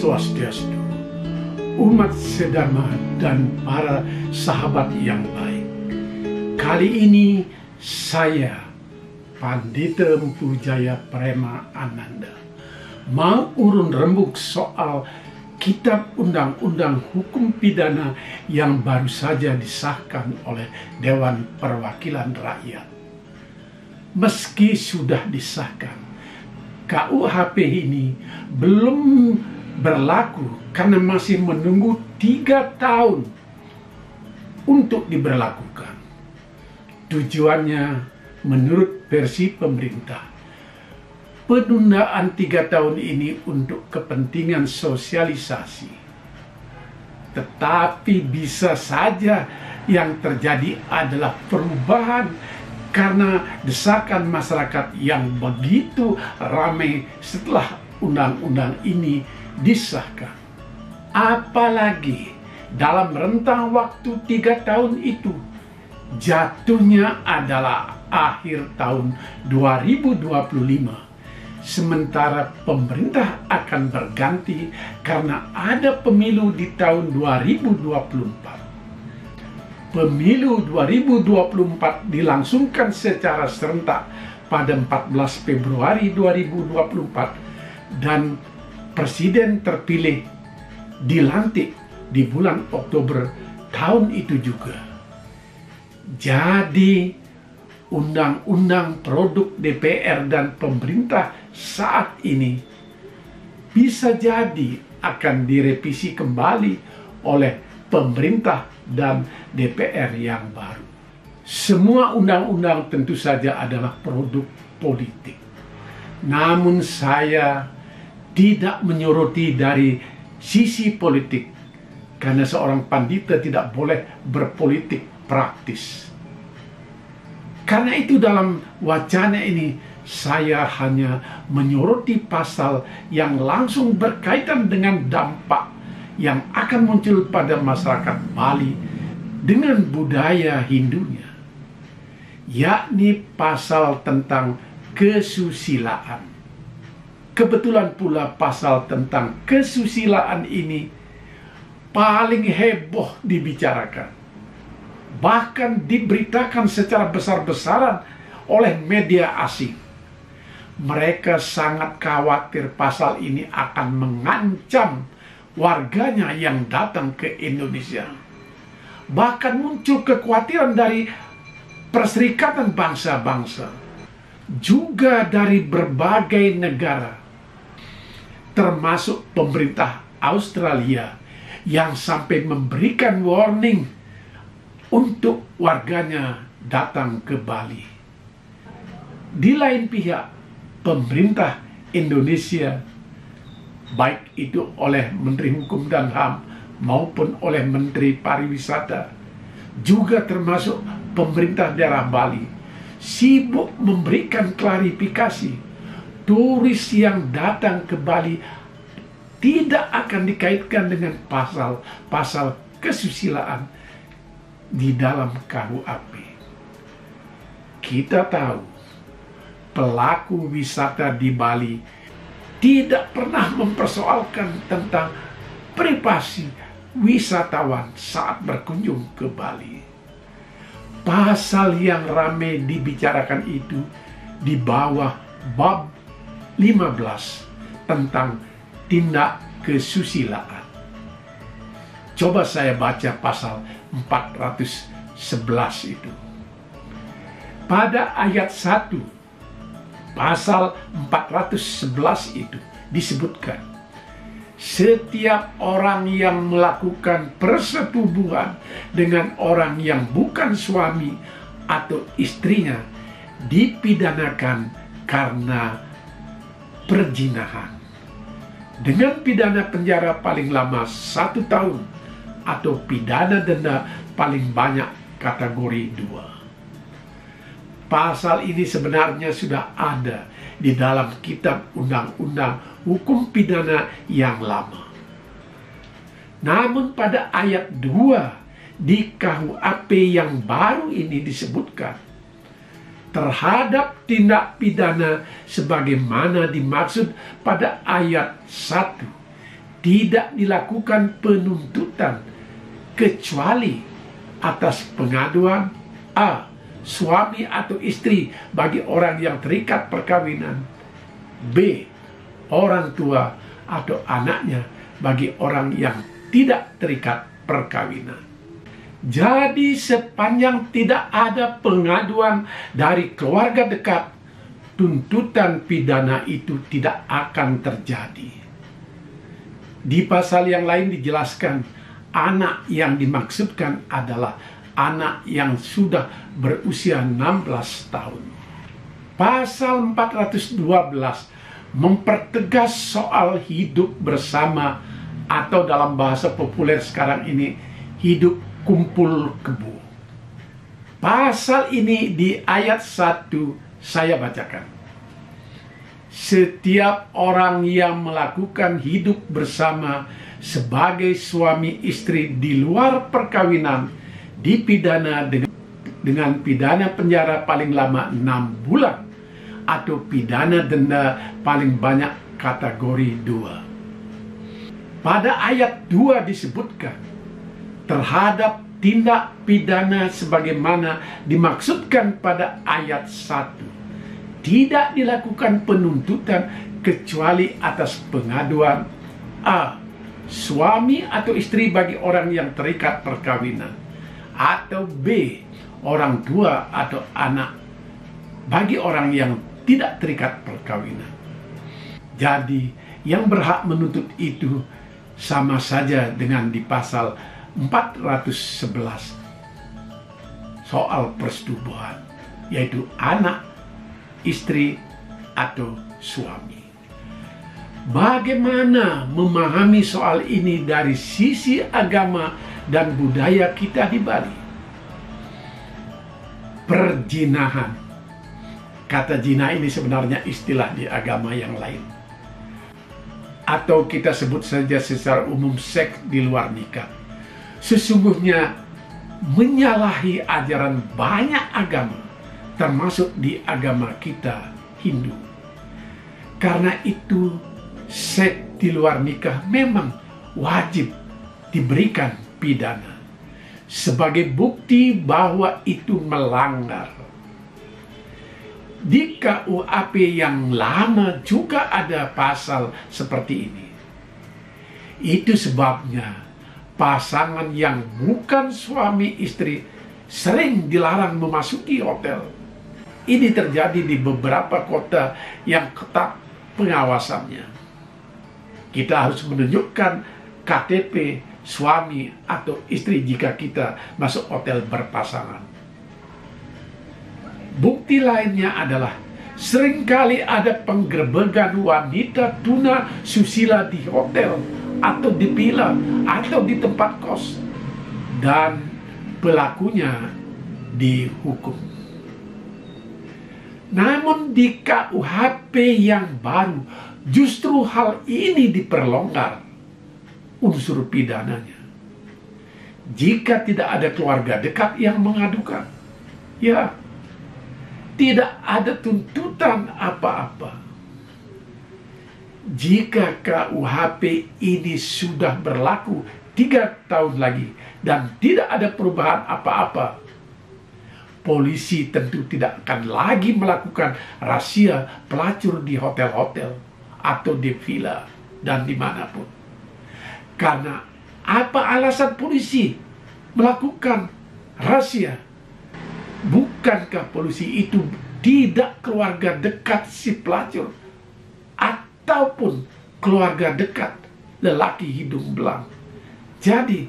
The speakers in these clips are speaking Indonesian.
Swastiastu, umat sedama dan para sahabat yang baik. Kali ini saya, Pandita Mpu Jaya Prema Ananda, mau urun rembuk soal Kitab Undang-Undang Hukum Pidana yang baru saja disahkan oleh Dewan Perwakilan Rakyat. Meski sudah disahkan, KUHP ini belum berlaku karena masih menunggu 3 tahun untuk diberlakukan. Tujuannya menurut versi pemerintah, penundaan 3 tahun ini untuk kepentingan sosialisasi. Tetapi bisa saja yang terjadi adalah perubahan karena desakan masyarakat yang begitu ramai setelah undang-undang ini disahkan. Apalagi dalam rentang waktu 3 tahun itu jatuhnya adalah akhir tahun 2025. Sementara pemerintah akan berganti karena ada pemilu di tahun 2024. Pemilu 2024 dilangsungkan secara serentak pada 14 Februari 2024 dan presiden terpilih dilantik di bulan Oktober tahun itu juga. Jadi undang-undang produk DPR dan pemerintah saat ini bisa jadi akan direvisi kembali oleh pemerintah dan DPR yang baru. Semua undang-undang tentu saja adalah produk politik. Namun saya tidak menyoroti dari sisi politik karena seorang pandita tidak boleh berpolitik praktis. Karena itu dalam wacana ini saya hanya menyoroti pasal yang langsung berkaitan dengan dampak yang akan muncul pada masyarakat Bali dengan budaya Hindunya, yakni pasal tentang kesusilaan. Kebetulan pula pasal tentang kesusilaan ini paling heboh dibicarakan, bahkan diberitakan secara besar-besaran oleh media asing. Mereka sangat khawatir pasal ini akan mengancam warganya yang datang ke Indonesia. Bahkan muncul kekhawatiran dari Perserikatan Bangsa-Bangsa, juga dari berbagai negara, termasuk pemerintah Australia yang sampai memberikan warning untuk warganya datang ke Bali. Di lain pihak, pemerintah Indonesia, baik itu oleh Menteri Hukum dan HAM maupun oleh Menteri Pariwisata, juga termasuk pemerintah daerah Bali, sibuk memberikan klarifikasi. Turis yang datang ke Bali tidak akan dikaitkan dengan pasal-pasal kesusilaan di dalam KUHP. Kita tahu pelaku wisata di Bali tidak pernah mempersoalkan tentang privasi wisatawan saat berkunjung ke Bali. Pasal yang ramai dibicarakan itu di bawah bab 15 tentang tindak kesusilaan. Coba saya baca pasal 411 itu. Pada ayat 1 pasal 411 itu disebutkan, setiap orang yang melakukan persetubuhan dengan orang yang bukan suami atau istrinya dipidanakan karena perzinahan dengan pidana penjara paling lama 1 tahun atau pidana denda paling banyak kategori 2. Pasal ini sebenarnya sudah ada di dalam Kitab Undang-Undang Hukum Pidana yang lama. Namun pada ayat 2 di KUHP yang baru ini disebutkan, terhadap tindak pidana sebagaimana dimaksud pada ayat 1 tidak dilakukan penuntutan kecuali atas pengaduan A. Suami atau istri bagi orang yang terikat perkawinan, B. Orang tua atau anaknya bagi orang yang tidak terikat perkawinan. Jadi sepanjang tidak ada pengaduan dari keluarga dekat, tuntutan pidana itu tidak akan terjadi. Di pasal yang lain dijelaskan, anak yang dimaksudkan adalah anak yang sudah berusia 16 tahun. Pasal 412 mempertegas soal hidup bersama, atau dalam bahasa populer sekarang ini, hidup kumpul kebo. Pasal ini di ayat 1 saya bacakan. Setiap orang yang melakukan hidup bersama sebagai suami istri di luar perkawinan dipidana dengan pidana penjara paling lama 6 bulan atau pidana denda paling banyak kategori 2. Pada ayat 2 disebutkan, terhadap tindak pidana sebagaimana dimaksudkan pada ayat 1 tidak dilakukan penuntutan kecuali atas pengaduan A. Suami atau istri bagi orang yang terikat perkawinan, atau B. Orang tua atau anak bagi orang yang tidak terikat perkawinan. Jadi yang berhak menuntut itu sama saja dengan di pasal 411 soal persetubuhan, yaitu anak, istri, atau suami. Bagaimana memahami soal ini dari sisi agama dan budaya kita di Bali? Perjinahan. Kata zina ini sebenarnya istilah di agama yang lain. Atau kita sebut saja secara umum seks di luar nikah. Sesungguhnya menyalahi ajaran banyak agama, termasuk di agama kita Hindu. Karena itu seks di luar nikah memang wajib diberikan pidana sebagai bukti bahwa itu melanggar. Di KUHP yang lama juga ada pasal seperti ini. Itu sebabnya pasangan yang bukan suami istri sering dilarang memasuki hotel. Ini terjadi di beberapa kota yang ketat pengawasannya. Kita harus menunjukkan KTP suami atau istri jika kita masuk hotel berpasangan. Bukti lainnya adalah seringkali ada penggerebekan wanita tuna susila di hotel atau di villa atau di tempat kos, dan pelakunya dihukum. Namun di KUHP yang baru justru hal ini diperlonggar unsur pidananya. Jika tidak ada keluarga dekat yang mengadukan, ya tidak ada tuntutan apa-apa. Jika KUHP ini sudah berlaku 3 tahun lagi dan tidak ada perubahan apa-apa, polisi tentu tidak akan lagi melakukan razia pelacur di hotel-hotel atau di villa dan dimanapun. Karena apa alasan polisi melakukan razia? Bukankah polisi itu tidak keluarga dekat si pelacur ataupun keluarga dekat lelaki hidung belang? Jadi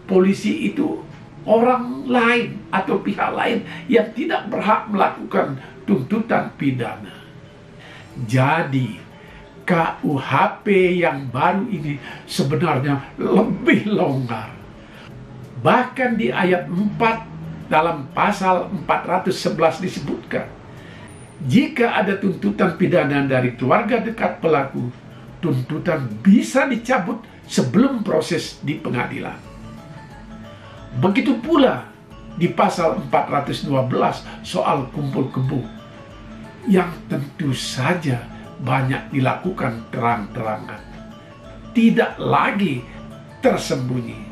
polisi itu orang lain atau pihak lain yang tidak berhak melakukan tuntutan pidana. Jadi KUHP yang baru ini sebenarnya lebih longgar. Bahkan di ayat 4 dalam pasal 411 disebutkan, jika ada tuntutan pidana dari keluarga dekat pelaku, tuntutan bisa dicabut sebelum proses di pengadilan. Begitu pula di pasal 412 soal kumpul kebo, yang tentu saja banyak dilakukan terang-terangan. tidak lagi tersembunyi.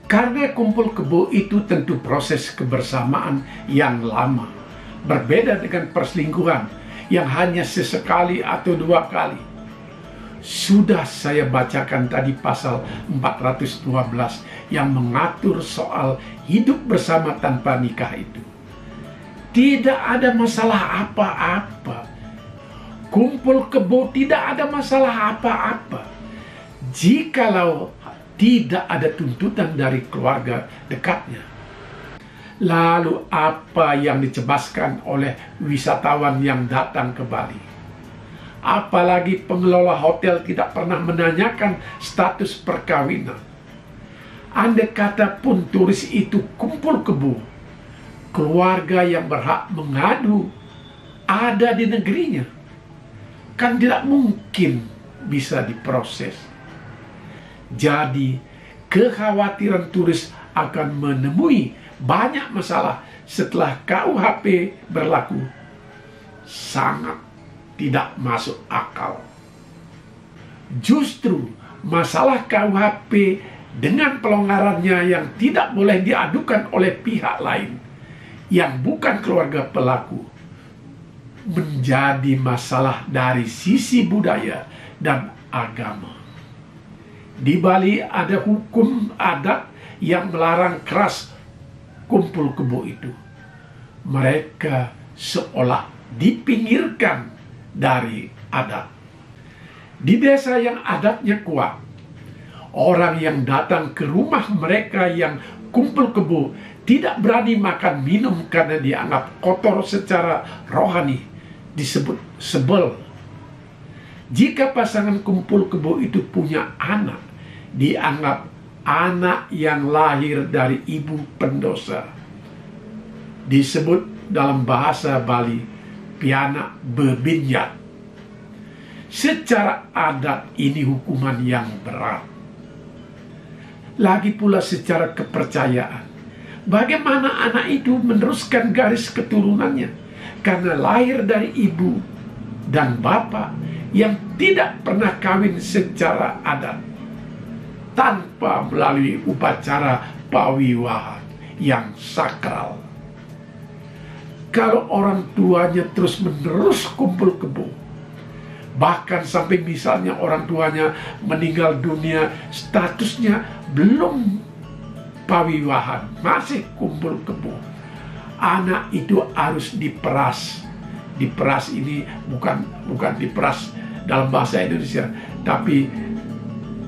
Karena kumpul kebo itu tentu proses kebersamaan yang lama, berbeda dengan perselingkuhan yang hanya sesekali atau 2 kali. Sudah saya bacakan tadi pasal 412 yang mengatur soal hidup bersama tanpa nikah itu. Tidak ada masalah apa-apa. Kumpul kebo tidak ada masalah apa-apa. Jikalau tidak ada tuntutan dari keluarga dekatnya. Lalu apa yang dicebaskan oleh wisatawan yang datang ke Bali? Apalagi pengelola hotel tidak pernah menanyakan status perkawinan. Andai kata pun turis itu kumpul kebo, keluarga yang berhak mengadu ada di negerinya, kan tidak mungkin bisa diproses. Jadi kekhawatiran turis akan menemui banyak masalah setelah KUHP berlaku sangat tidak masuk akal. Justru masalah KUHP dengan pelonggarannya yang tidak boleh diadukan oleh pihak lain yang bukan keluarga pelaku menjadi masalah dari sisi budaya dan agama. Di Bali ada hukum adat yang melarang keras kumpul kebo itu. Mereka seolah dipinggirkan dari adat. Di desa yang adatnya kuat, orang yang datang ke rumah mereka yang kumpul kebo tidak berani makan minum karena dianggap kotor secara rohani, disebut sebel. Jika pasangan kumpul kebo itu punya anak, dianggap anak yang lahir dari ibu pendosa. Disebut dalam bahasa Bali, pianak bebinyat. Secara adat ini hukuman yang berat. Lagi pula secara kepercayaan, bagaimana anak itu meneruskan garis keturunannya karena lahir dari ibu dan bapak yang tidak pernah kawin secara adat, tanpa melalui upacara pawiwahan yang sakral. Kalau orang tuanya terus-menerus kumpul kebo, bahkan sampai misalnya orang tuanya meninggal dunia, statusnya belum pawiwahan, masih kumpul kebo, anak itu harus diperas. Diperas ini bukan diperas dalam bahasa Indonesia, tapi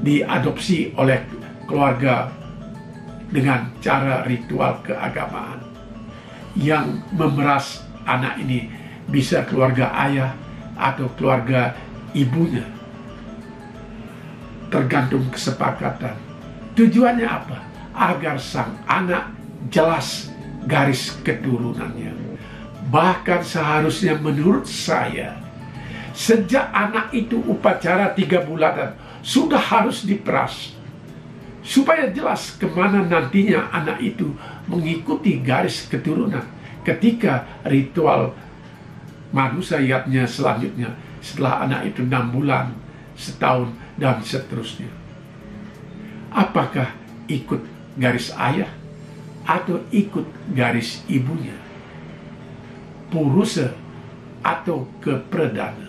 diadopsi oleh keluarga dengan cara ritual keagamaan. Yang memeras anak ini bisa keluarga ayah atau keluarga ibunya, tergantung kesepakatan. Tujuannya apa? Agar sang anak jelas garis keturunannya. Bahkan seharusnya menurut saya, sejak anak itu upacara 3 bulanan sudah harus diperas, supaya jelas kemana nantinya anak itu mengikuti garis keturunan ketika ritual manusiaatnya selanjutnya setelah anak itu 6 bulan, setahun, dan seterusnya. Apakah ikut garis ayah atau ikut garis ibunya, purusa atau kepredana?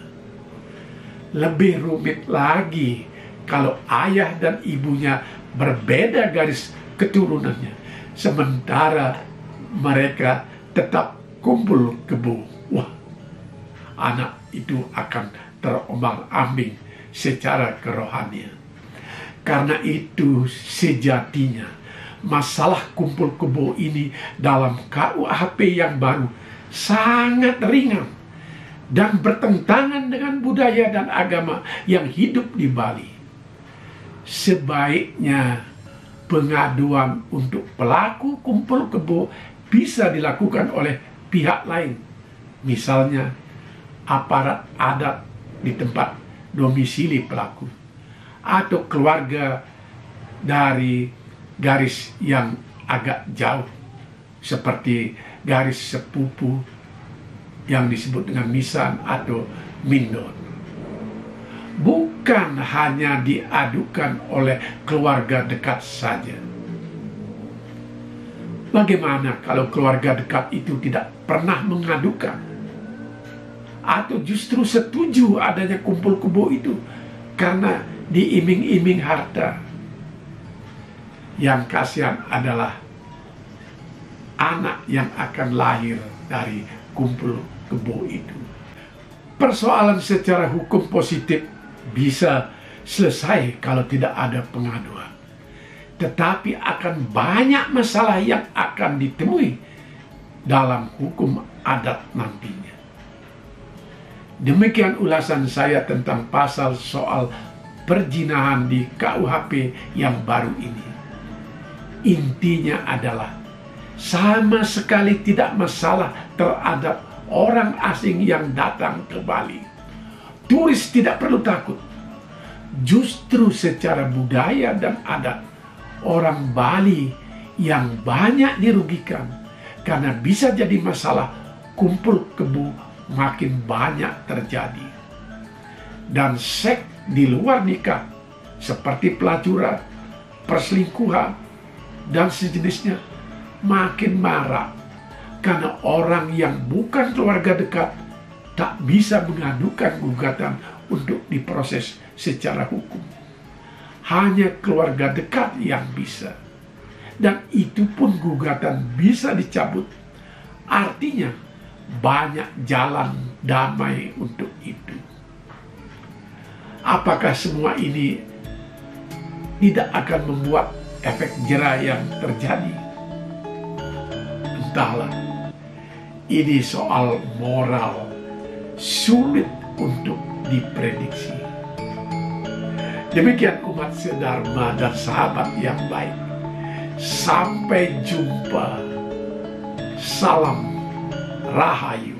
Lebih rumit lagi kalau ayah dan ibunya berbeda garis keturunannya, sementara mereka tetap kumpul kebo. Wah, anak itu akan terombang-ambing secara kerohanian. Karena itu sejatinya masalah kumpul kebo ini dalam KUHP yang baru sangat ringan dan bertentangan dengan budaya dan agama yang hidup di Bali. Sebaiknya pengaduan untuk pelaku kumpul kebo bisa dilakukan oleh pihak lain, misalnya aparat adat di tempat domisili pelaku, atau keluarga dari garis yang agak jauh, seperti garis sepupu yang disebut dengan misan atau mindon. bukan hanya diadukan oleh keluarga dekat saja. Bagaimana kalau keluarga dekat itu tidak pernah mengadukan? Atau justru setuju adanya kumpul kebo itu karena diiming-iming harta? Yang kasihan adalah anak yang akan lahir dari kumpul kebo itu. Persoalan secara hukum positif bisa selesai kalau tidak ada pengaduan. Tetapi akan banyak masalah yang akan ditemui dalam hukum adat nantinya. Demikian ulasan saya tentang pasal soal perzinahan di KUHP yang baru ini. Intinya adalah sama sekali tidak masalah terhadap orang asing yang datang ke Bali. Turis tidak perlu takut. Justru secara budaya dan adat, orang Bali yang banyak dirugikan karena bisa jadi masalah kumpul kebo makin banyak terjadi. Dan seks di luar nikah seperti pelacuran, perselingkuhan, dan sejenisnya makin marak karena orang yang bukan keluarga dekat tak bisa mengadukan gugatan untuk diproses secara hukum. Hanya keluarga dekat yang bisa. Dan itu pun gugatan bisa dicabut. Artinya banyak jalan damai untuk itu. Apakah semua ini tidak akan membuat efek jera yang terjadi? Entahlah. Ini soal moral, sulit untuk diprediksi. Demikian umat sedharma dan sahabat yang baik. Sampai jumpa. Salam Rahayu.